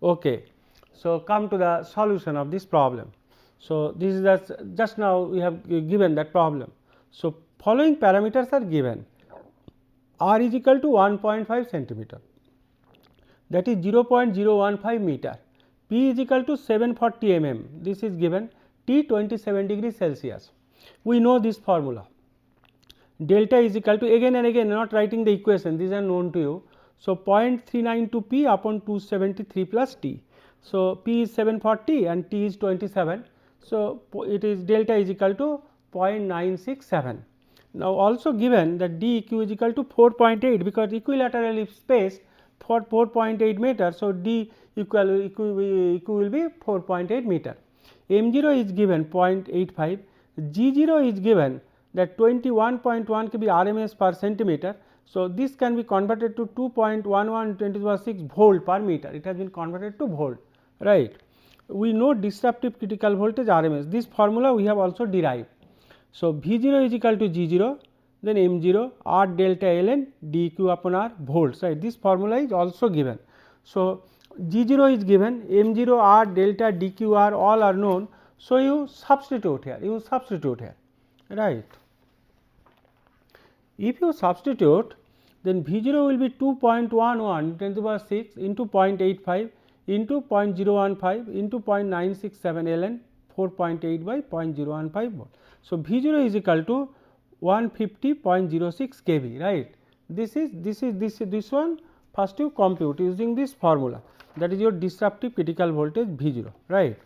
Okay. So, come to the solution of this problem. So, this is just now we have given that problem. So, following parameters are given: r is equal to 1.5 centimeter, that is 0.015 meter, p is equal to 740 mm, this is given, T 27 degree Celsius. We know this formula, delta is equal to, again and again not writing the equation, these are known to you. So, 0.392 p upon 273 plus t. So, p is 740 and t is 27. So, it is delta is equal to 0.967. Now, also given that dq is equal to 4.8, because equilateral is spaced for 4.8 meter. So, d equal will be 4.8 meter. m0 is given 0.85, g0 is given that 21.1 kb RMS per centimeter. So, this can be converted to 2.11 10 to the power 6 volt per meter, it has been converted to volt, right. We know disruptive critical voltage RMS, this formula we have also derived. So, V0 is equal to G0, then M0 R delta ln dq upon R volts, right. This formula is also given. So, G0 is given, M0 R delta dq R all are known. So, you substitute here, right. If you substitute, then V0 will be 2.11 10 to the power 6 into 0.85 into 0.015 into 0.967 ln 4.8 by 0.015 volt. So, V0 is equal to 150.06 kV, right. This one first you compute using this formula, that is your disruptive critical voltage V0, right.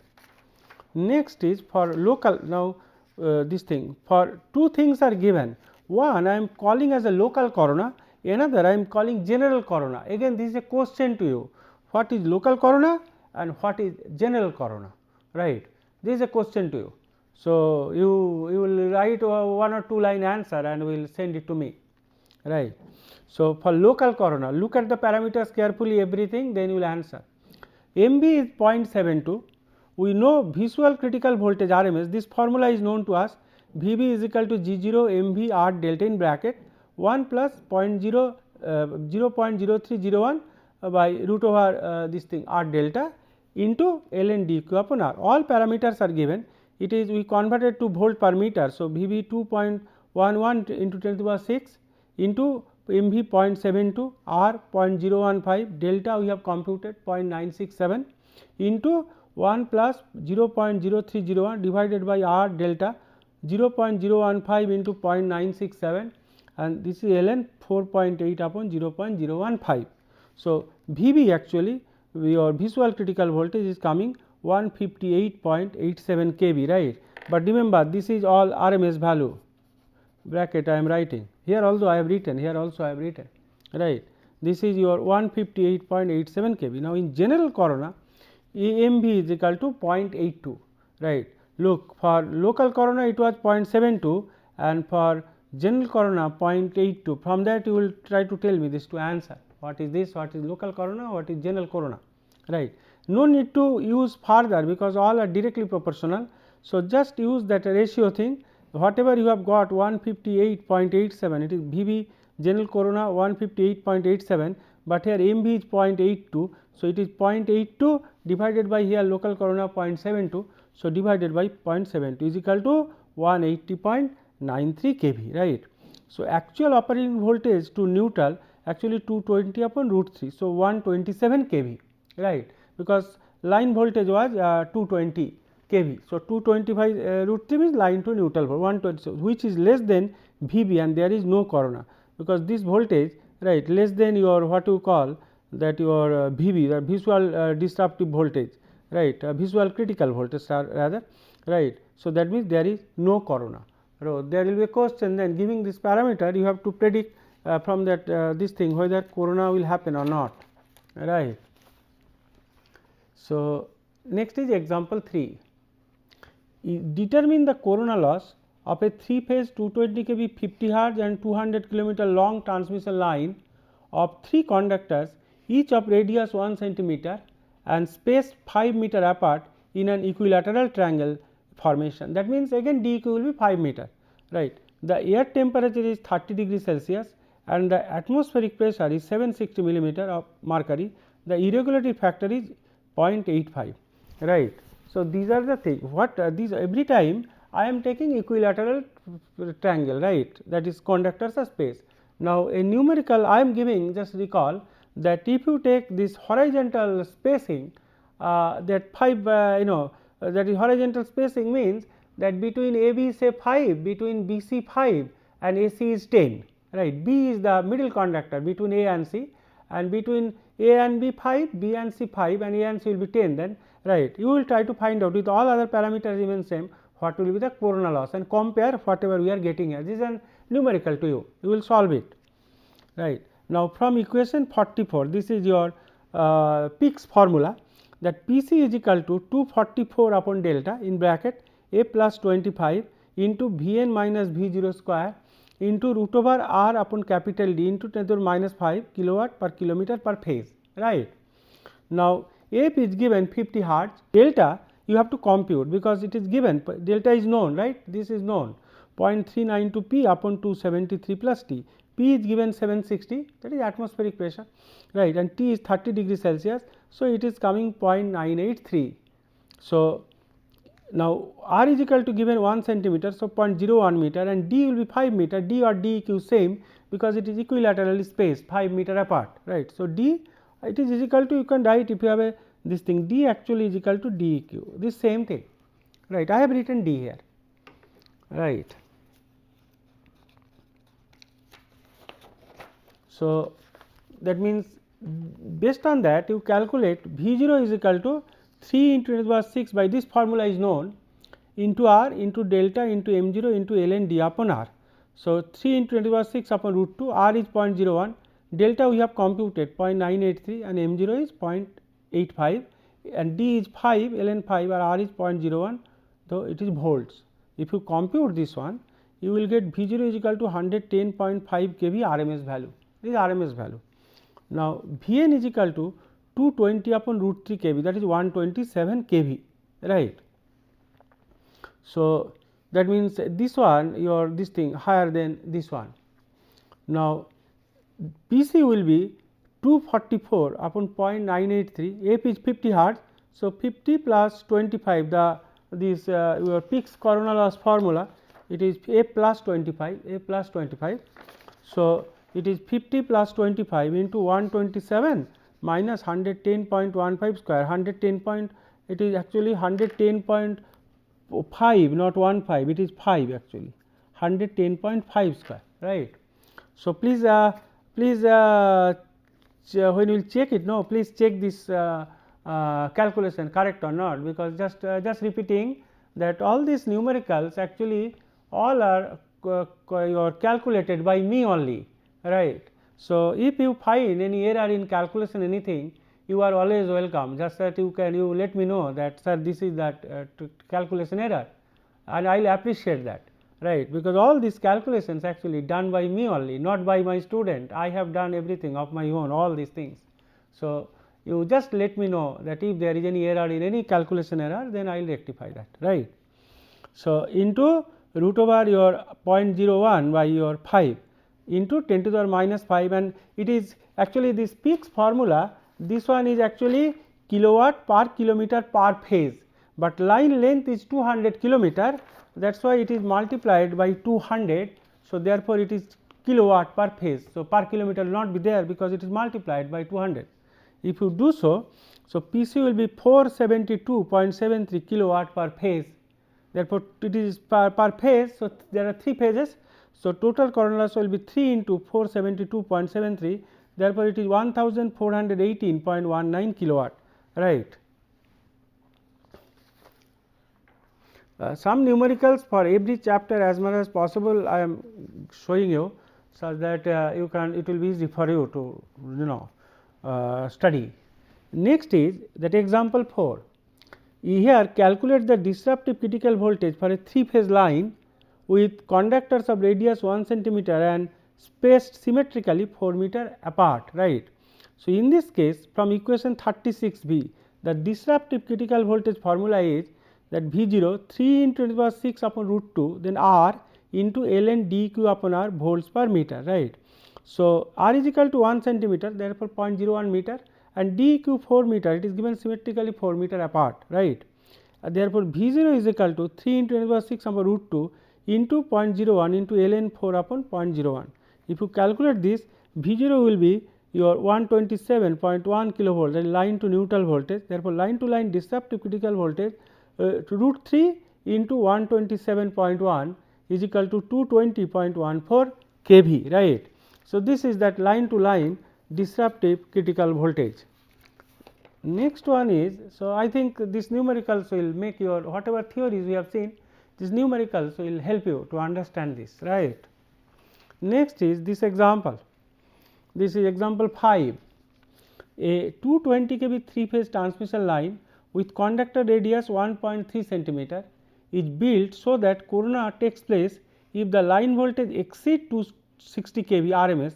Next is for local, now this thing, for two things are given, one I am calling as a local corona, another I am calling general corona. Again this is a question to you, what is local corona and what is general corona, right. This is a question to you. So, you will write one or two line answer and will send it to me, right. So, for local corona, look at the parameters carefully, everything, then you will answer. MV is 0.72, we know visual critical voltage RMS, this formula is known to us, VB is equal to G0 MV R delta in bracket 1 plus 0.0301 by root over this thing R delta into ln dq upon R. All parameters are given, it is we converted to volt per meter. So, VB 2.11 into 10 to the power 6 into MV 0.72, R 0.015, delta we have computed 0.967 into 1 plus 0.0301 divided by R delta 0.015 into 0.967 and this is ln 4.8 upon 0.015. So, VB actually your visual critical voltage is coming 158.87 kV, right. But remember this is all RMS value, bracket I am writing, here also I have written, here also I have written, right. This is your 158.87 kV. Now, in general corona MV is equal to 0.82, right. Look, for local corona it was 0.72 and for general corona 0.82. From that you will try to tell me this to answer, what is this, what is local corona, what is general corona, right. No need to use further because all are directly proportional. So, just use that ratio thing, whatever you have got 158.87, it is VB general corona 158.87, but here MV is 0.82. So, it is 0.82 divided by here local corona 0.72. So, divided by 0.72 is equal to 180.93 kV, right. So, actual operating voltage to neutral actually 220 upon root 3. So, 127 kV, right, because line voltage was 220 kV. So, 225 root 3 means line to neutral for 120, which is less than VB and there is no corona, because this voltage, right, less than your what you call that your VB, the visual disruptive voltage, right, visual critical voltage rather, right. So, that means there is no corona. So, there will be a question, then giving this parameter you have to predict from that this thing whether corona will happen or not, right. So, next is example 3. Determine the corona loss of a 3 phase 220 kV 50 hertz and 200 kilometer long transmission line of 3 conductors, each of radius 1 centimeter and spaced 5 meter apart in an equilateral triangle formation. That means, again dq will be 5 meter, right. The air temperature is 30 degree Celsius and the atmospheric pressure is 760 millimeter of mercury. The irregularity factor is 0.85, right. So, these are the things what these every time I am taking equilateral triangle, right, that is conductors of space. Now, a numerical I am giving, just recall that if you take this horizontal spacing, that 5 that is horizontal spacing means that between AB say 5, between BC 5 and AC is 10, right. B is the middle conductor between A and C, and between A and B 5, B and C 5, and A and C will be 10, then, right. You will try to find out with all other parameters even same what will be the corona loss and compare whatever we are getting here. This is an numerical to you, you will solve it, right. Now, from equation 44, this is your Pick's formula, that P c is equal to 244 upon delta in bracket A plus 25 into V n minus V 0 square into root over R upon capital D into 10 to the minus 5 kilowatt per kilometer per phase, right. Now, F is given 50 hertz, delta you have to compute because it is given, delta is known, right, this is known 0.392 P upon 273 plus T. P is given 760, that is atmospheric pressure, right, and T is 30 degree Celsius. So, it is coming 0.983. So, now R is equal to given 1 centimeter, so 0.01 meter, and D will be 5 meter, D or DEQ same because it is equilaterally spaced 5 meter apart, right. So, D it is equal to, you can write if you have a this thing, D actually is equal to DEQ, this same thing, right. I have written D here, right. So, that means based on that you calculate V 0 is equal to 3 into 10 to the power 6 by this formula is known into R into delta into m 0 into ln D upon R. So, 3 into 10 to the power 6 upon root 2, R is 0.01, delta we have computed 0.983 and m 0 is 0.85 and D is 5, ln 5 or R is 0.01, though it is volts. If you compute this one, you will get V 0 is equal to 110.5 kV RMS value, this is RMS value. Now, V n is equal to 220 upon root 3 kV, that is 127 kV, right. So, that means this one your this thing higher than this one. Now, P c will be 244 upon 0.983, F is 50 hertz. So, 50 plus 25 the this your Pick's corona loss formula, it is A plus 25, A plus 25. So, it is 50 plus 25 into 127 minus 110.15 square, 110 point, it is actually 110.5 not 15, it is 5 actually 110.5 square, right. So, please when you will check it, no, please check this calculation correct or not, because just repeating that all these numericals actually all are calculated by me only, right. So, if you find any error in calculation anything, you are always welcome, just that you let me know that sir this is that calculation error, and I will appreciate that, right, because all these calculations actually done by me only, not by my student. I have done everything of my own, all these things. So, you just let me know that if there is any error in any calculation error, then I will rectify that, right. So, into root over your 0.01 by your 5 into 10 to the power minus 5, and it is actually this Pick's formula, this one is actually kilowatt per kilometer per phase, but line length is 200 kilometer, that is why it is multiplied by 200. So, therefore, it is kilowatt per phase. So, per kilometer will not be there because it is multiplied by 200. If you do so, so P c will be 472.73 kilowatt per phase, therefore, it is per phase. So, there are 3 phases. So, total corona loss will be 3 into 472.73, therefore, it is 1418.19 kilowatt, right. Some numericals for every chapter as much as possible I am showing you, such that you can, it will be easy for you to study. Next is that example 4. Here calculate the disruptive critical voltage for a 3-phase line with conductors of radius 1 centimeter and spaced symmetrically 4 meter apart, right. So, in this case from equation 36b, the disruptive critical voltage formula is that V 0 3 into 10 to the power 6 upon root 2, then R into ln dq upon R volts per meter, right. So, R is equal to 1 centimeter, therefore, 0.01 meter, and DEQ 4 meter, it is given symmetrically 4 meter apart, right. Therefore, V0 is equal to 3 into 10 to the power 6 upon root 2 into 0.01 into ln 4 upon 0.01. If you calculate this, V0 will be your 127.1 kilovolt, that is line to neutral voltage. Therefore, line to line disruptive critical voltage to root 3 into 127.1 is equal to 220.14 kV, right. So, this is that line to line disruptive critical voltage. Next one is, so I think this numericals will make your whatever theories we have seen, these numericals will help you to understand this, right. Next is this example, this is example 5. A 220 kV 3 phase transmission line with conductor radius 1.3 centimeter is built so that corona takes place if the line voltage exceeds 260 kV RMS.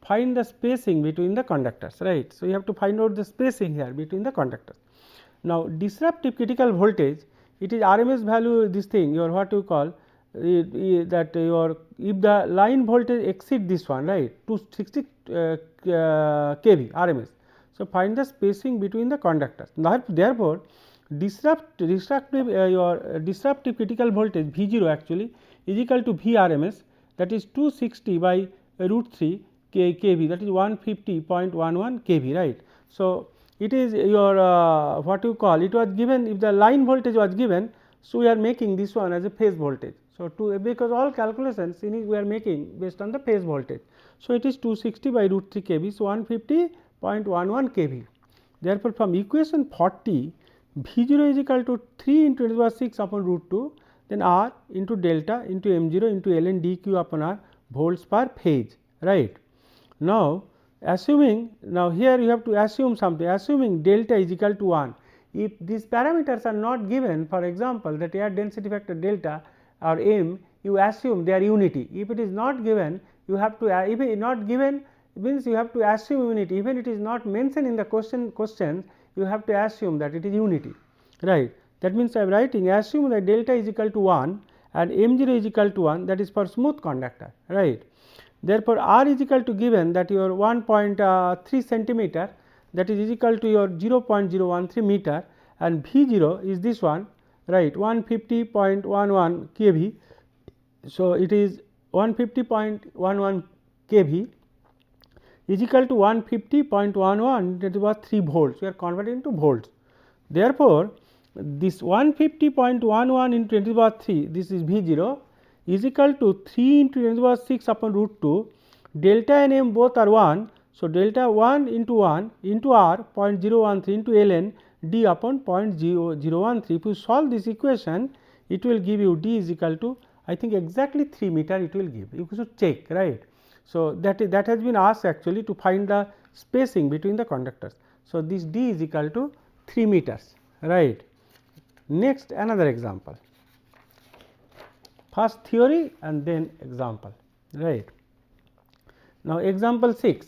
Find the spacing between the conductors, right. So, you have to find out the spacing here between the conductors. Now, disruptive critical voltage, it is RMS value, this thing your what you call that your if the line voltage exceed this one, right, 260 kV RMS. So, find the spacing between the conductors. Therefore, disruptive critical voltage V0 actually is equal to V RMS, that is 260 by root 3 kV, that is 150.11 kV, right. So, it is your what you call, it was given if the line voltage was given. So, we are making this one as a phase voltage. So, because all calculations we are making based on the phase voltage. So, it is 260 by root 3 kV, so 150.11 kV. Therefore, from equation 40, V0 is equal to 3 into 10 to the power 6 upon root 2, then R into delta into M0 into ln dq upon R volts per phase, right. Now, assuming, now here you have to assume something, assuming delta is equal to 1. If these parameters are not given, for example, that air density factor delta or M, you assume they are unity. If it is not given, you have to, if it is not given, means you have to assume unity, even it is not mentioned in the question, you have to assume that it is unity, right. That means, I am writing assume that delta is equal to 1 and M0 is equal to 1, that is for smooth conductor, right. Therefore, R is equal to given that your 1.3 centimeter, that is equal to your 0.013 meter, and V0 is this one, right, 150.11 kV. So, it is 150.11 kV is equal to 150.11, that was 3 volts, we are converting into volts. Therefore, this 150.11 into 10 to the power 3, this is V0 is equal to 3 into 10 to the power 6 upon root 2, delta and M both are 1. So, delta 1 into R 0.013 into ln d upon 0.0013. If you solve this equation, it will give you d is equal to, I think exactly 3 meter it will give, you should check, right. So, that has been asked actually to find the spacing between the conductors. So, this d is equal to 3 meters, right. Next, another example, first theory and then example, right. Now, example 6,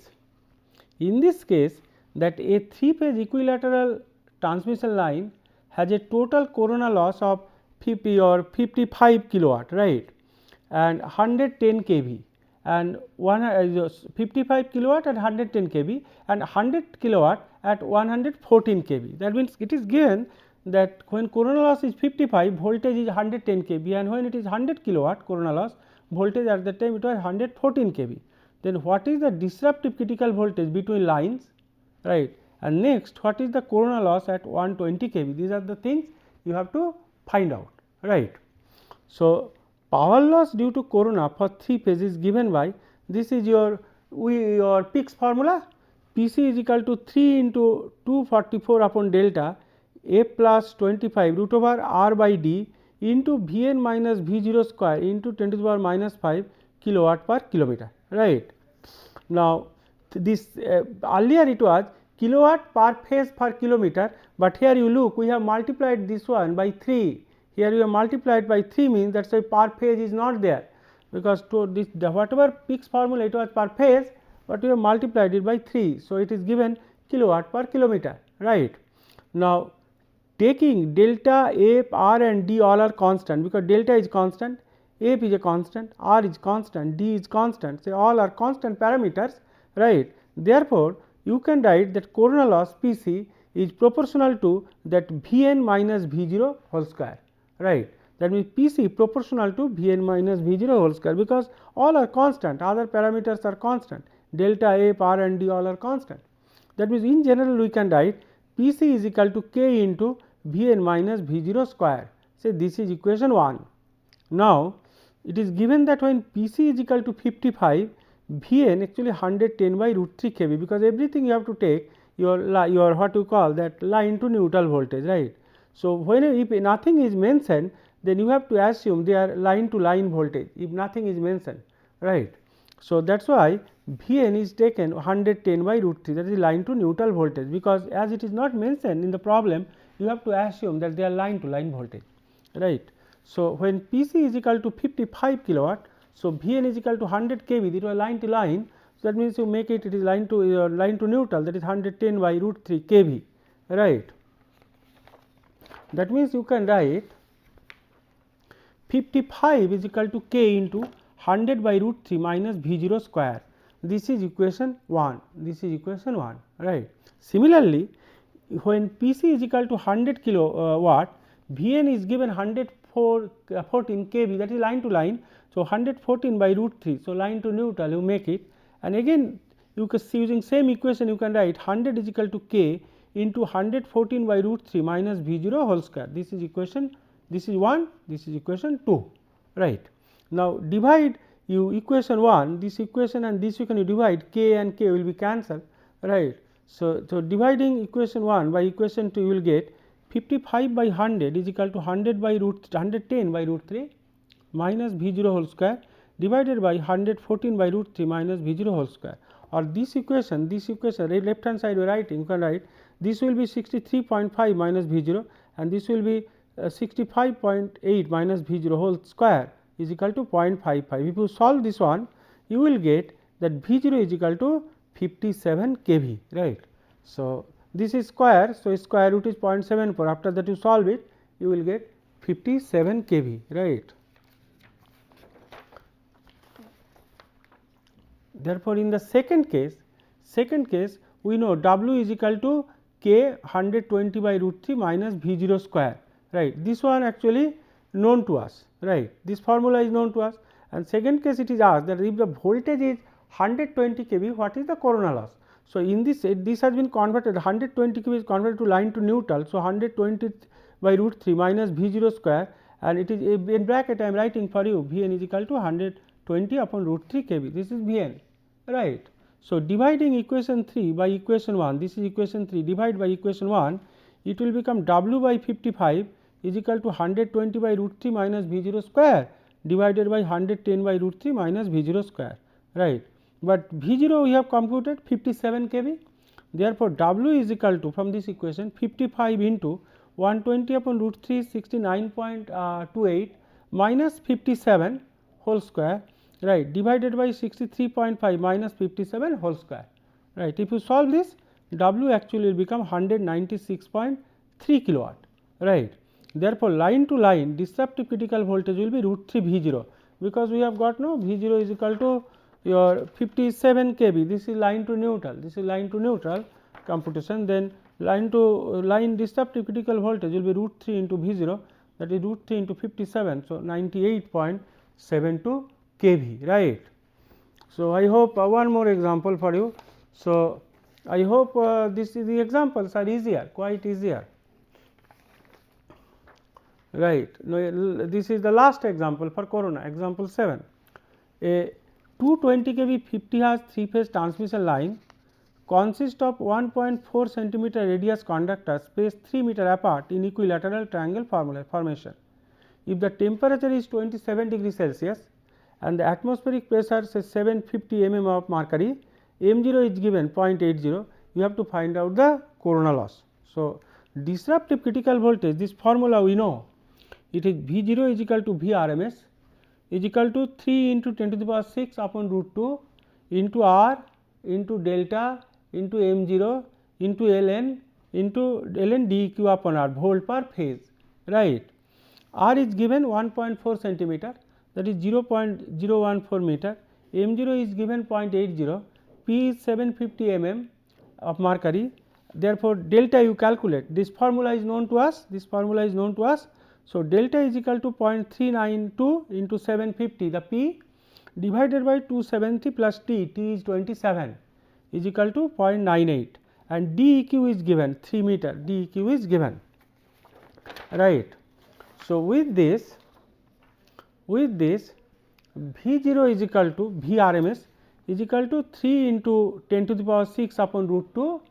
in this case that a 3 phase equilateral transmission line has a total corona loss of 50 or 55 kilowatt, right, and 110 kV and 55 kilowatt at 110 kV and 100 kilowatt at 114 kV. That means, it is given that when corona loss is 55, voltage is 110 kV, and when it is 100 kilowatt corona loss, voltage at that time it was 114 kV. Then what is the disruptive critical voltage between lines, right, and next what is the corona loss at 120 kV. These are the things you have to find out, right. So, power loss due to corona for 3 phase is given by, this is your Pick's formula, Pc is equal to 3 into 244 upon delta A plus 25 root over R by D into Vn minus V0 square into 10 to the power minus 5 kilowatt per kilometer, right. Now, this earlier it was kilowatt per phase per kilometer, but here you look, we have multiplied this one by 3. Here you have multiplied by 3 means that is why per phase is not there, because to this whatever Pick's formula it was per phase, but we have multiplied it by 3. So, it is given kilowatt per kilometer, right. Now, taking delta, F, R and D all are constant, because delta is constant, F is a constant, R is constant, D is constant, so all are constant parameters, right. Therefore, you can write that corona loss Pc is proportional to that Vn minus V0 whole square, right. That means Pc proportional to Vn minus V0 whole square, because all are constant, other parameters are constant, delta F, R and D all are constant. That means in general we can write Pc is equal to K into Vn minus V0 square. Say this is equation 1. Now, it is given that when Pc is equal to 55, Vn actually 110 by root 3 kV, because everything you have to take your what you call that line to neutral voltage, right. So, when if nothing is mentioned, then you have to assume they are line to line voltage if nothing is mentioned, right. So, that is why Vn is taken 110 by root 3, that is line to neutral voltage, because as it is not mentioned in the problem, you have to assume that they are line to line voltage, right. So, when Pc is equal to 55 kilowatt, so Vn is equal to 100 kV, it was line to line. So, that means you make it is line to neutral, that is 110 by root 3 kV, right. That means you can write 55 is equal to K into 100 by root 3 minus V0 square. This is equation 1, this is equation 1, right. Similarly, when Pc is equal to 100 kilowatt, Vn is given 114 kV, that is line to line. So, 114 by root 3, so line to neutral you make it, and again you can see using same equation you can write 100 is equal to K into 114 by root 3 minus V0 whole square. This is equation, this is 1, this is equation 2, right. Now, divide you equation 1, this equation and this you can divide, K and K will be cancelled, right. So, dividing equation 1 by equation 2 you will get 55 by 100 is equal to 100 by root 110 by root 3 minus V0 whole square divided by 114 by root 3 minus V0 whole square, or this equation left hand side we are writing, you can write this will be 63.5 minus V0 and this will be 65.8 minus V0 whole square is equal to 0.55. If you solve this one, you will get that V0 is equal to 57 kV, right. So, this is square, so square root is 0.74, after that you solve it, you will get 57 kV, right. Therefore, in the second case we know W is equal to K 120 by root 3 minus V0 square, right. This one actually known to us, right. This formula is known to us, and second case it is asked that if the voltage is 120 kV, what is the corona loss. So, in this has been converted, 120 kV is converted to line to neutral. So, 120 by root 3 minus V0 square, and it is in bracket I am writing for you Vn is equal to 120 upon root 3 kV, this is Vn, right. So, dividing equation 3 by equation 1, this is equation 3, divide by equation 1, it will become W by 55 is equal to 120 by root 3 minus V0 square divided by 110 by root 3 minus V0 square, right. But V0 we have computed 57 kV. Therefore, W is equal to, from this equation, 55 into 120 upon root 3 69.28 minus 57 whole square, right, divided by 63.5 minus 57 whole square, right. If you solve this, W actually will become 196.3 kilowatt, right. Therefore, line to line disruptive critical voltage will be root 3 V0, because we have got no V0 is equal to your 57 kV, this is line to neutral, this is line to neutral computation, then line to line disruptive critical voltage will be root 3 into V0, that is root 3 into 57, so 98.72 kV, right. So, I hope one more example for you. So, I hope this is the examples are easier, quite easier, right. Now, this is the last example for corona, example 7. A 220 kV 50 Hz 3-phase transmission line consists of 1.4 centimeter radius conductors spaced 3 meter apart in equilateral triangle formation. If the temperature is 27 degrees Celsius and the atmospheric pressure is 750 mm of mercury, M0 is given 0.80, you have to find out the corona loss. So, disruptive critical voltage, this formula we know, it is V0 is equal to Vrms is equal to 3 into 10 to the power 6 upon root 2 into R into delta into M0 into ln dq upon R, volt per phase, right. R is given 1.4 centimeter, that is 0.014 meter, M0 is given 0.80, P is 750 mm, of mercury. Therefore, delta you calculate, this formula is known to us, So, delta is equal to 0.392 into 750, the P divided by 270 plus T is 27 is equal to 0.98, and DEQ is given 3 meter, DEQ is given, right. So, with this V0 is equal to Vrms is equal to 3 into 10 to the power 6 upon root 2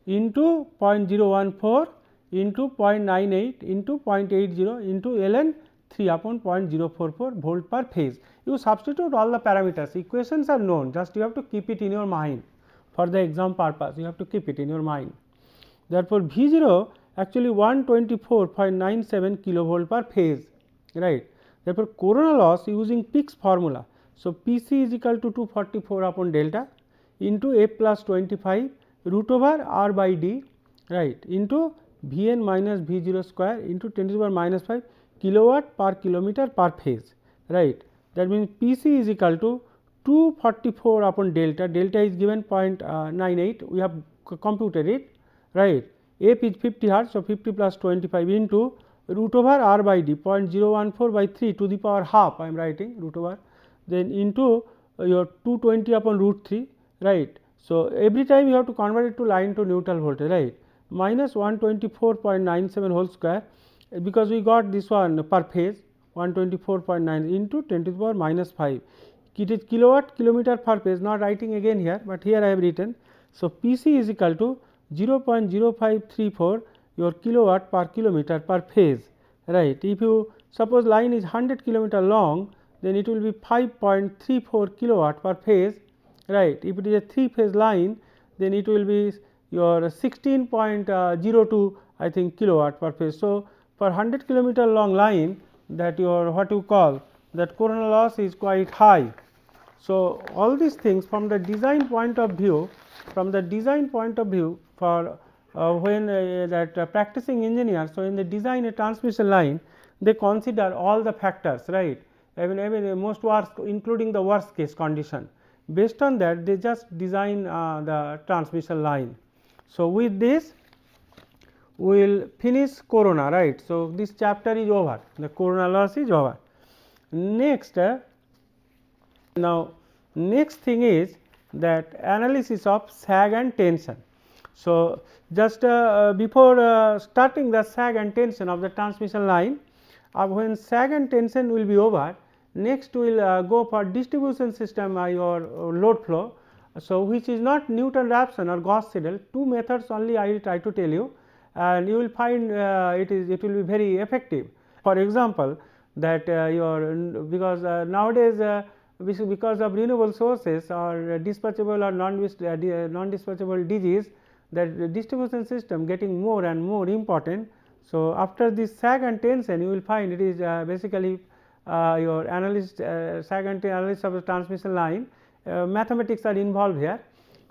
into 0.014 into 0.98 into 0.80 into ln 3 upon 0.044 volt per phase. You substitute all the parameters, equations are known, just you have to keep it in your mind for the exam purpose, you have to keep it in your mind. Therefore, V0 actually 124.97 kilovolt per phase, right. Therefore, corona loss using Pick's formula. So, Pc is equal to 244 upon delta into A plus 25 root over R by D, right, into Vn minus V0 square into 10 to the power minus 5 kilowatt per kilometer per phase, right. That means, Pc is equal to 244 upon delta, delta is given 0.98, we have computed it, right. F is 50 hertz, so 50 plus 25 into root over R by D 0.014 by 3 to the power half, I am writing root over, then into your 220 upon root 3, right. So, every time you have to convert it to line to neutral voltage, right, minus 124.97 whole square, because we got this one per phase 124.9 into 10 to the power minus 5, it is kilowatt kilometer per phase, not writing again here, but here I have written. So, Pc is equal to 0.0534 your kilowatt per kilometer per phase, right. If you suppose line is 100 kilometer long, then it will be 5.34 kilowatt per phase, right. If it is a 3 phase line, then it will be your 16.02 I think kilowatt per phase. So, for 100 kilometer long line, that your what you call that corona loss is quite high. So, all these things from the design point of view, for when that practicing engineer, so in the design a transmission line, they consider all the factors, right, even most worst, including the worst case condition. Based on that, they just design the transmission line. So, with this we will finish corona, right. So, this chapter is over, the corona loss is over. Next, now next thing is that analysis of sag and tension. So, just before starting the sag and tension of the transmission line, when sag and tension will be over, next we will go for distribution system your load flow. So, which is not Newton-Raphson or Gauss-Seidel, two methods only I will try to tell you, and you will find it will be very effective. For example, that because nowadays because of renewable sources or dispatchable or non-dispatchable DGs, that distribution system getting more and more important. So, after this sag and tension, you will find it is basically your analysis sag and analysis of the transmission line, mathematics are involved here,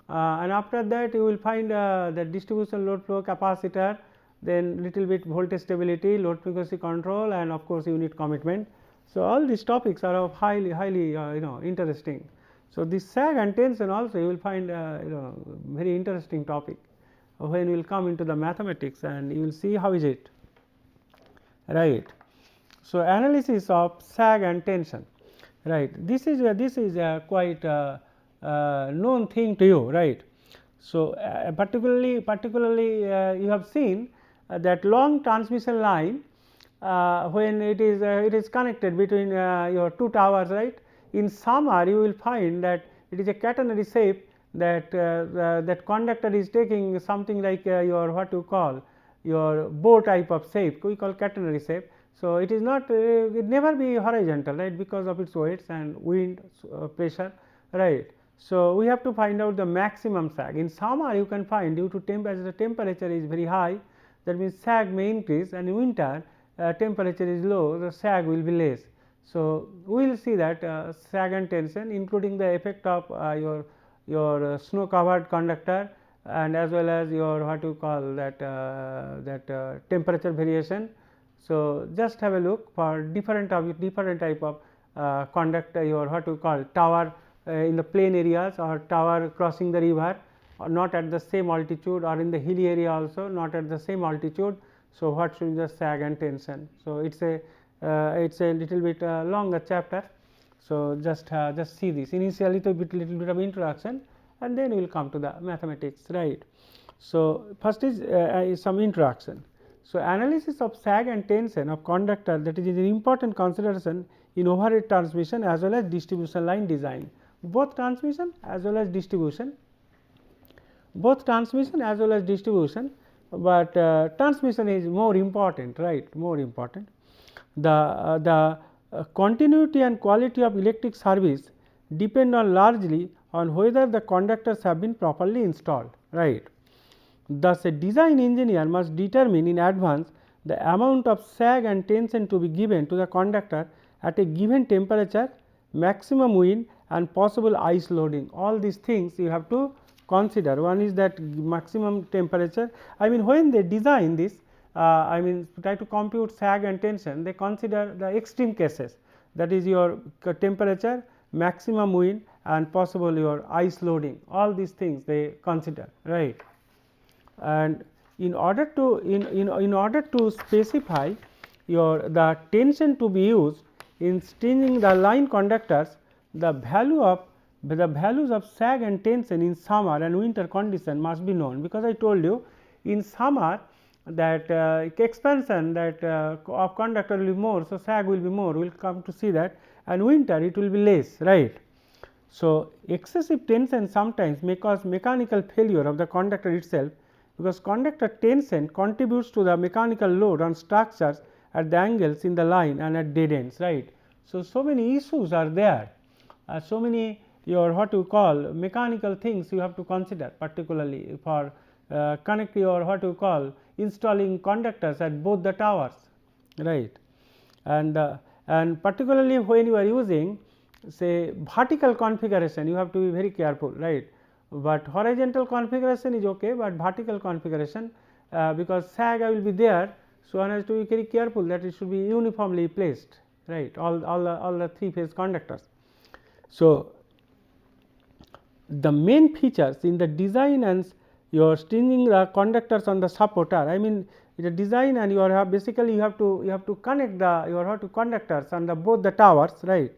and after that you will find the distribution load flow capacitor, then little bit voltage stability, load frequency control, and of course, unit commitment. So, all these topics are of highly interesting. So, this sag and tension also you will find very interesting topic when we will come into the mathematics, and you will see how is it, right. So, analysis of sag and tension, right. This is a quite known thing to you, right. So, particularly you have seen that long transmission line, when it is connected between your two towers, right. In summer you will find that it is a catenary shape, that that conductor is taking something like your what you call your bow type of shape, we call catenary shape. So, it is not it never be horizontal, right, because of its weights and wind pressure, right. So, we have to find out the maximum sag. In summer you can find, due to as the temperature is very high, that means sag may increase, and in winter temperature is low, the sag will be less. So, we will see that sag and tension, including the effect of your snow covered conductor, and as well as your what you call that temperature variation. So, just have a look for different type of conductor, your what you call tower in the plain areas or tower crossing the river, or not at the same altitude, or in the hilly area also not at the same altitude. So, what should be the sag and tension? So, it is a little bit longer chapter. So, just see this initially little bit of introduction, and then we will come to the mathematics, right. So, first is some introduction. So, analysis of sag and tension of conductor, that is an important consideration in overhead transmission as well as distribution line design, both transmission as well as distribution, but transmission is more important, right, more important. The continuity and quality of electric service depend on largely on whether the conductors have been properly installed, right. Thus, a design engineer must determine in advance the amount of sag and tension to be given to the conductor at a given temperature, maximum wind and possible ice loading. All these things you have to consider. One is that maximum temperature. I mean, when they design this, I mean, try to compute sag and tension, they consider the extreme cases, that is your temperature, maximum wind and possible your ice loading. All these things they consider, right. And in order to specify the tension to be used in stringing the line conductors, the values of sag and tension in summer and winter condition must be known, because I told you in summer that expansion that of conductor will be more. So, sag will be more, we will come to see that, and winter it will be less, right. So, excessive tension sometimes may cause mechanical failure of the conductor itself, because conductor tension contributes to the mechanical load on structures at the angles in the line and at dead ends, right. So many issues are there, so many your what you call mechanical things you have to consider, particularly for connect your what you call installing conductors at both the towers, right. And particularly when you are using say vertical configuration, you have to be very careful, right. But horizontal configuration is okay, but vertical configuration because sag will be there. So, one has to be very careful that it should be uniformly placed, right, all the 3 phase conductors. So, the main features in the design and your stringing the conductors on the support are, I mean, the design and you have basically you have to connect the your how to conductors on the both the towers, right.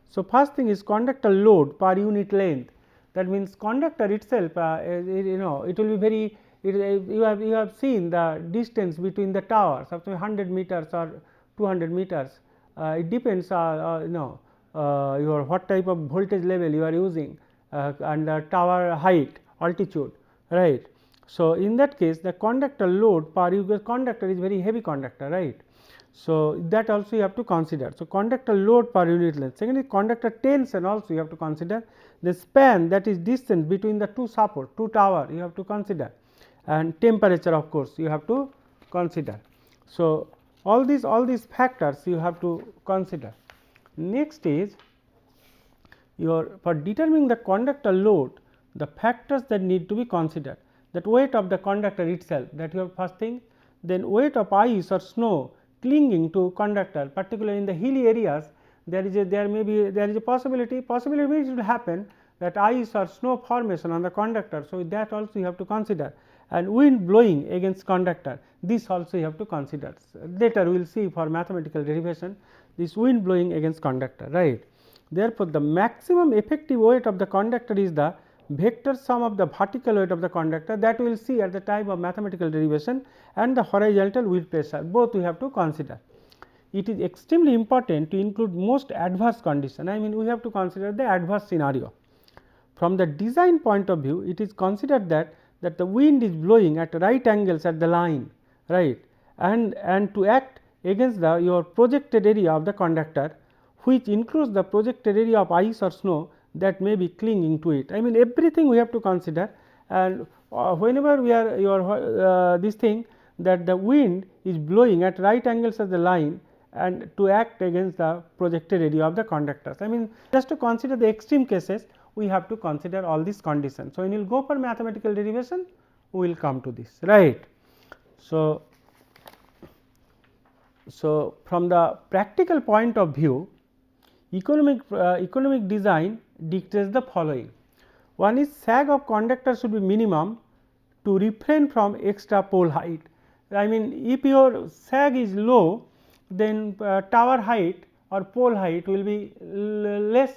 So, first thing is conductor load per unit length. That means, conductor itself you know it will be very you have seen the distance between the towers up to 100 meters or 200 meters, it depends you know your what type of voltage level you are using and the tower height altitude, right. So, in that case the conductor load per unit conductor is very heavy conductor, right. So, that also you have to consider. So, conductor load per unit length. Secondly, conductor tension also you have to consider, the span, that is distance between the two support, two tower you have to consider, and temperature of course you have to consider. So, all these factors you have to consider. Next is your for determining the conductor load, the factors that need to be considered, that weight of the conductor itself, that you have first thing, then weight of ice or snow clinging to conductor, particularly in the hilly areas there is a possibility means it will happen that ice or snow formation on the conductor. So, that also you have to consider, and wind blowing against conductor, this also you have to consider. Later we will see for mathematical derivation this wind blowing against conductor, right. Therefore, the maximum effective weight of the conductor is the vector sum of the vertical weight of the conductor, that we will see at the time of mathematical derivation, and the horizontal wind pressure, both we have to consider. It is extremely important to include most adverse condition. I mean, we have to consider the adverse scenario. From the design point of view, it is considered that the wind is blowing at right angles at the line, right, and to act against the your projected area of the conductor, which includes the projected area of ice or snow that may be clinging to it. I mean, everything we have to consider, and whenever we are your this thing that the wind is blowing at right angles of the line and to act against the projected area of the conductors. I mean, just to consider the extreme cases, we have to consider all these conditions. So, when you will go for mathematical derivation, we will come to this, right. So, from the practical point of view, economic design dictates the following. One is sag of conductor should be minimum to refrain from extra pole height. I mean, if your sag is low, then tower height or pole height will be less,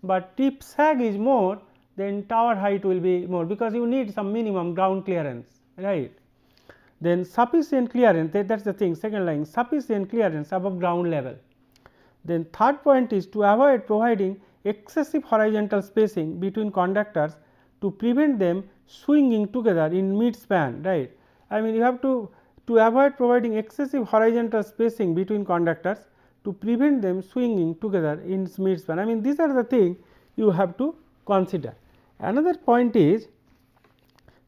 but if sag is more, then tower height will be more, because you need some minimum ground clearance, right. Then sufficient clearance, that is the thing, second line, sufficient clearance above ground level. Then third point is to avoid providing excessive horizontal spacing between conductors to prevent them swinging together in mid span, right. I mean, you have to avoid providing excessive horizontal spacing between conductors to prevent them swinging together in mid span. I mean, these are the things you have to consider. Another point is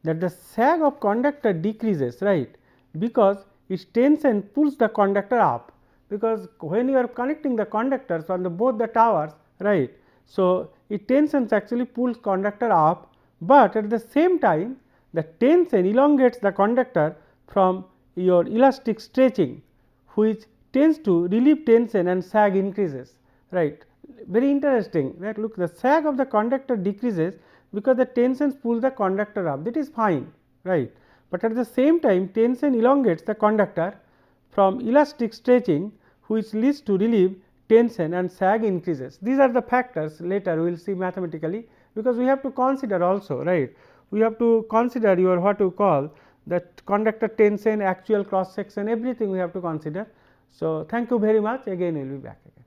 that the sag of conductor decreases, right, because its tension pulls the conductor up, because when you are connecting the conductors on the both the towers, right. So, it tensions actually pulls conductor up, but at the same time the tension elongates the conductor from your elastic stretching, which tends to relieve tension and sag increases, right. Very interesting, right. Look, the sag of the conductor decreases because the tensions pull the conductor up, that is fine, right. But at the same time tension elongates the conductor from elastic stretching, which leads to relieve tension and sag increases. These are the factors later we will see mathematically, because we have to consider also, right. We have to consider your what you call that conductor tension, actual cross section, everything we have to consider. So, thank you very much, again we will be back again.